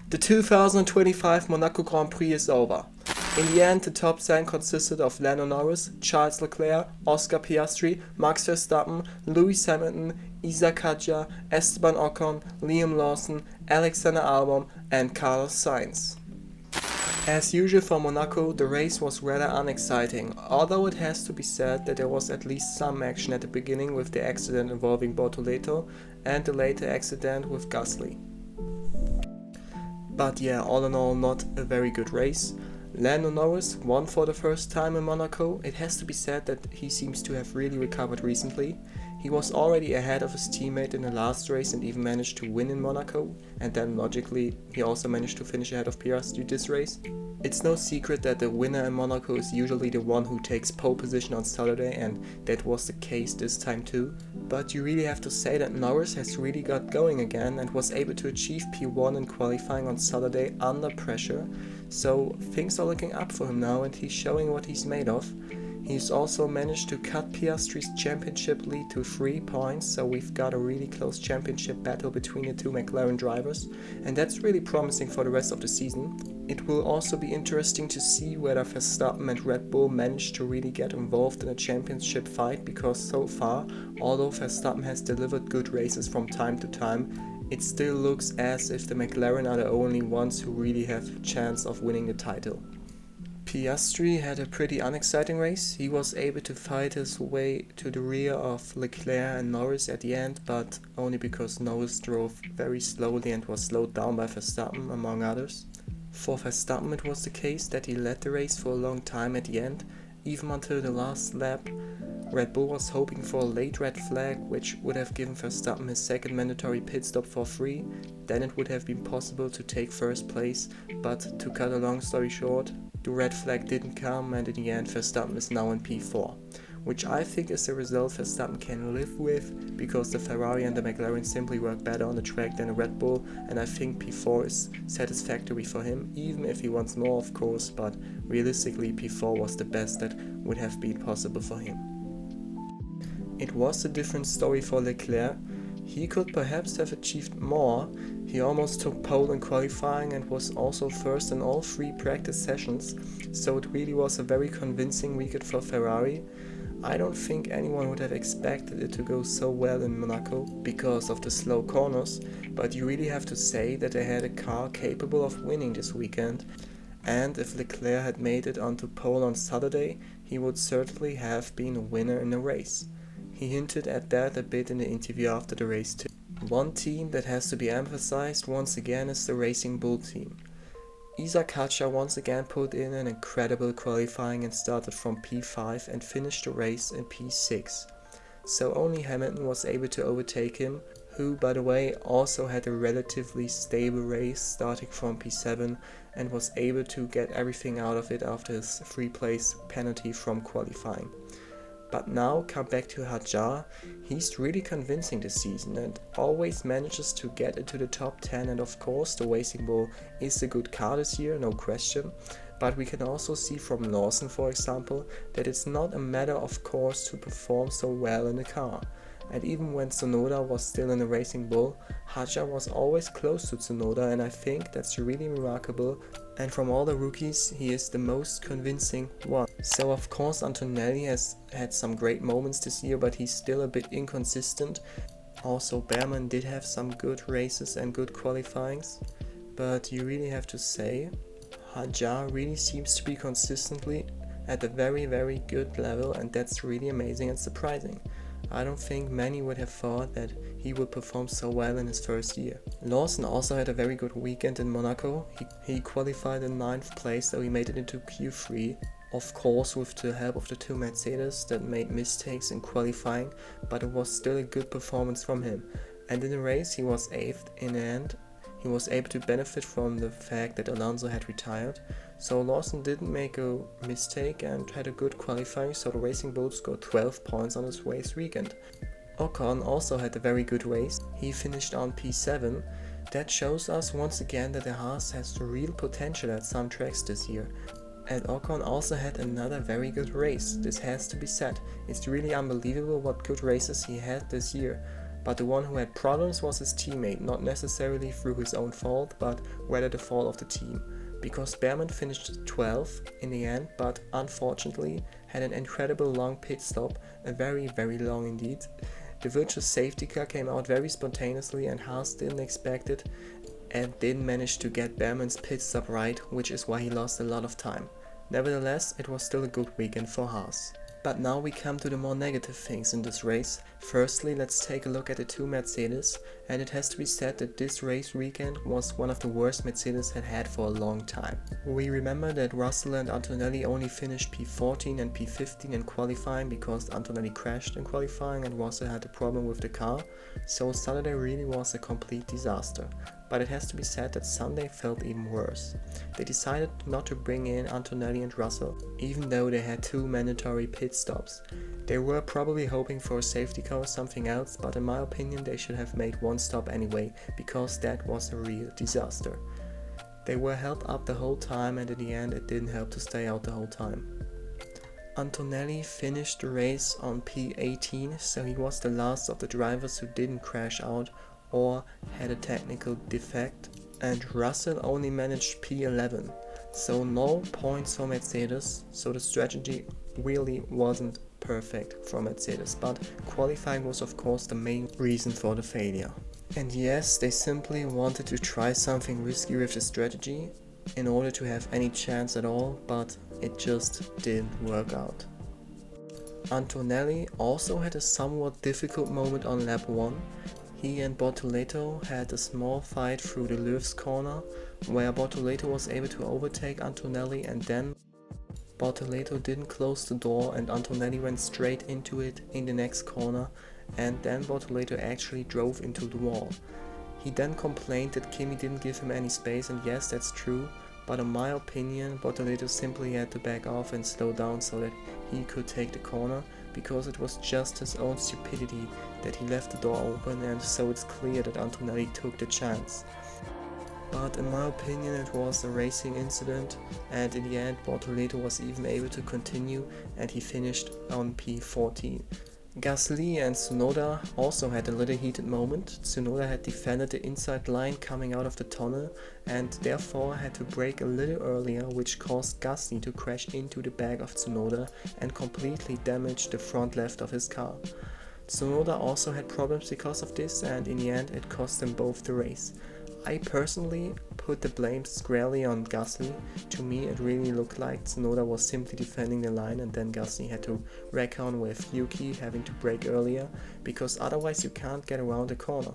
The 2025 Monaco Grand Prix is over. In the end, the top 10 consisted of Lando Norris, Charles Leclerc, Oscar Piastri, Max Verstappen, Lewis Hamilton, Isa Katja, Esteban Ocon, Liam Lawson, Alexander Albon and Carlos Sainz. As usual for Monaco, the race was rather unexciting, although it has to be said that there was at least some action at the beginning with the accident involving Bortoleto and the later accident with Gasly. But yeah, all in all, not a very good race. Lando Norris won for the first time in Monaco. It has to be said that he seems to have really recovered recently. He was already ahead of his teammate in the last race and even managed to win in Monaco, and then logically he also managed to finish ahead of Piastri this race. It's no secret that the winner in Monaco is usually the one who takes pole position on Saturday, and that was the case this time too. But you really have to say that Norris has really got going again and was able to achieve P1 in qualifying on Saturday under pressure, so things are looking up for him now and he's showing what he's made of. He's also managed to cut Piastri's championship lead to 3 points, so we've got a really close championship battle between the two McLaren drivers, and that's really promising for the rest of the season. It will also be interesting to see whether Verstappen and Red Bull manage to really get involved in a championship fight, because so far, although Verstappen has delivered good races from time to time, it still looks as if the McLaren are the only ones who really have a chance of winning the title. Piastri had a pretty unexciting race. He was able to fight his way to the rear of Leclerc and Norris at the end, but only because Norris drove very slowly and was slowed down by Verstappen, among others. For Verstappen it was the case that he led the race for a long time at the end, even until the last lap. Red Bull was hoping for a late red flag, which would have given Verstappen his second mandatory pit stop for free. Then it would have been possible to take first place, but to cut a long story short, the red flag didn't come, and in the end Verstappen is now in P4, which I think is a result Verstappen can live with, because the Ferrari and the McLaren simply work better on the track than the Red Bull, and I think P4 is satisfactory for him, even if he wants more of course, but realistically P4 was the best that would have been possible for him. It was a different story for Leclerc. He could perhaps have achieved more. He almost took pole in qualifying and was also first in all 3 practice sessions, so it really was a very convincing weekend for Ferrari. I don't think anyone would have expected it to go so well in Monaco because of the slow corners, but you really have to say that they had a car capable of winning this weekend, and if Leclerc had made it onto pole on Saturday, he would certainly have been a winner in the race. He hinted at that a bit in the interview after the race too. One team that has to be emphasized once again is the Racing Bull team. Isa Katja once again put in an incredible qualifying and started from P5 and finished the race in P6. So only Hamilton was able to overtake him, who by the way also had a relatively stable race starting from P7 and was able to get everything out of it after his 3-place penalty from qualifying. But now come back to Hadjar. He's really convincing this season and always manages to get into the top 10, and of course the Racing Bull is a good car this year, no question. But we can also see from Lawson, for example, that it's not a matter of course to perform so well in the car. And even when Tsunoda was still in the Racing Bull, Hadjar was always close to Tsunoda, and I think that's really remarkable, and from all the rookies he is the most convincing one. So of course Antonelli has had some great moments this year, but he's still a bit inconsistent. Also Behrman did have some good races and good qualifyings, but you really have to say Hadjar really seems to be consistently at a very good level, and that's really amazing and surprising. I don't think many would have thought that he would perform so well in his first year. Lawson also had a very good weekend in Monaco. He qualified in 9th place, so he made it into Q3. Of course with the help of the 2 Mercedes that made mistakes in qualifying, but it was still a good performance from him. And in the race he was 8th in the end. He was able to benefit from the fact that Alonso had retired, so Lawson didn't make a mistake and had a good qualifying, so the Racing Bull scored 12 points on his race weekend. Ocon also had a very good race. He finished on P7. That shows us once again that the Haas has real potential at some tracks this year. And Ocon also had another very good race, this has to be said. It's really unbelievable what good races he had this year. but the one who had problems was his teammate, not necessarily through his own fault, but rather the fault of the team. Because Behrman finished 12th in the end, but unfortunately had an incredible long pit stop, a very long indeed. The virtual safety car came out very spontaneously and Haas didn't expect it and didn't manage to get Behrman's pit stop right, which is why he lost a lot of time. Nevertheless, it was still a good weekend for Haas. But now we come to the more negative things in this race. Firstly, let's take a look at the two Mercedes, and it has to be said that this race weekend was one of the worst Mercedes had for a long time. We remember that Russell and Antonelli only finished P14 and P15 in qualifying because Antonelli crashed in qualifying and Russell had a problem with the car, so Saturday really was a complete disaster. But it has to be said that Sunday felt even worse. They decided not to bring in Antonelli and Russell, even though they had two mandatory pit stops. They were probably hoping for a safety car or something else, but in my opinion they should have made one stop anyway, because that was a real disaster. They were held up the whole time and in the end it didn't help to stay out the whole time. Antonelli finished the race on P18, so he was the last of the drivers who didn't crash out or had a technical defect, and Russell only managed P11, so no points for Mercedes, so the strategy really wasn't perfect for Mercedes, but qualifying was of course the main reason for the failure. And yes, they simply wanted to try something risky with the strategy in order to have any chance at all, but it just didn't work out. Antonelli also had a somewhat difficult moment on lap 1. He and Bortoleto had a small fight through the Louv's corner, where Bortoleto was able to overtake Antonelli, and then Bortoleto didn't close the door and Antonelli went straight into it in the next corner, and then Bortoleto actually drove into the wall. He then complained that Kimi didn't give him any space, and yes, that's true, but in my opinion Bortoleto simply had to back off and slow down so that he could take the corner, because it was just his own stupidity that he left the door open, and so it's clear that Antonelli took the chance. But in my opinion it was a racing incident, and in the end Bortoleto was even able to continue and he finished on P14. Gasly and Tsunoda also had a little heated moment. Tsunoda had defended the inside line coming out of the tunnel and therefore had to brake a little earlier, which caused Gasly to crash into the back of Tsunoda and completely damage the front left of his car. Tsunoda also had problems because of this, and in the end it cost them both the race. I personally put the blame squarely on Gasly. To me it really looked like Tsunoda was simply defending the line and then Gasly had to wreck on with Yuki having to brake earlier, because otherwise you can't get around the corner.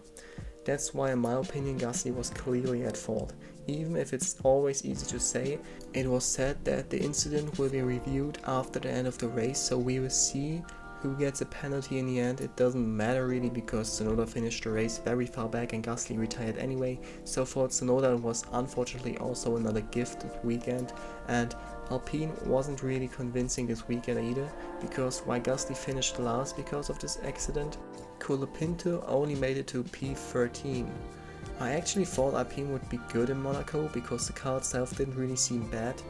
That's why in my opinion Gasly was clearly at fault. Even if it's always easy to say, it was said that the incident will be reviewed after the end of the race, so we will see who gets a penalty in the end. It doesn't matter really, because Tsunoda finished the race very far back and Gasly retired anyway, so for Tsunoda it was unfortunately also another gifted weekend, and Alpine wasn't really convincing this weekend either, because while Gasly finished last because of this accident, Colapinto only made it to P13. I actually thought Alpine would be good in Monaco because the car itself didn't really seem bad.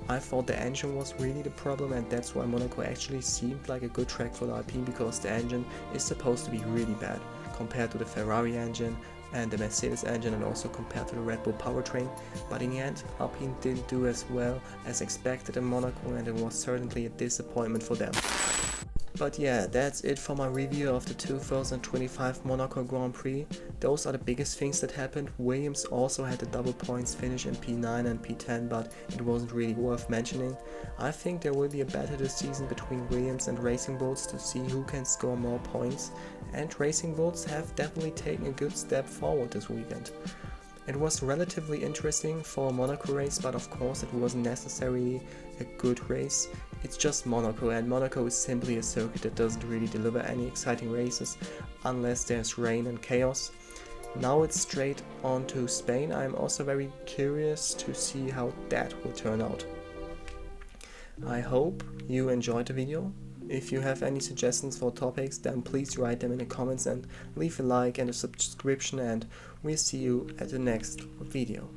I thought the engine was really the problem, and that's why Monaco actually seemed like a good track for the Alpine, because the engine is supposed to be really bad compared to the Ferrari engine and the Mercedes engine, and also compared to the Red Bull powertrain. But in the end Alpine didn't do as well as expected in Monaco, and it was certainly a disappointment for them. But yeah, that's it for my review of the 2025 Monaco Grand Prix. Those are the biggest things that happened. Williams also had a double points finish in P9 and P10, but it wasn't really worth mentioning. I think there will be a battle this season between Williams and Racing Bulls to see who can score more points, and Racing Bulls have definitely taken a good step forward this weekend. It was relatively interesting for a Monaco race, but of course it wasn't necessarily a good race. It's just Monaco, and Monaco is simply a circuit that doesn't really deliver any exciting races unless there's rain and chaos. Now it's straight on to Spain. I'm also very curious to see how that will turn out. I hope you enjoyed the video. If you have any suggestions for topics, then please write them in the comments and leave a like and a subscription, and we'll see you at the next video.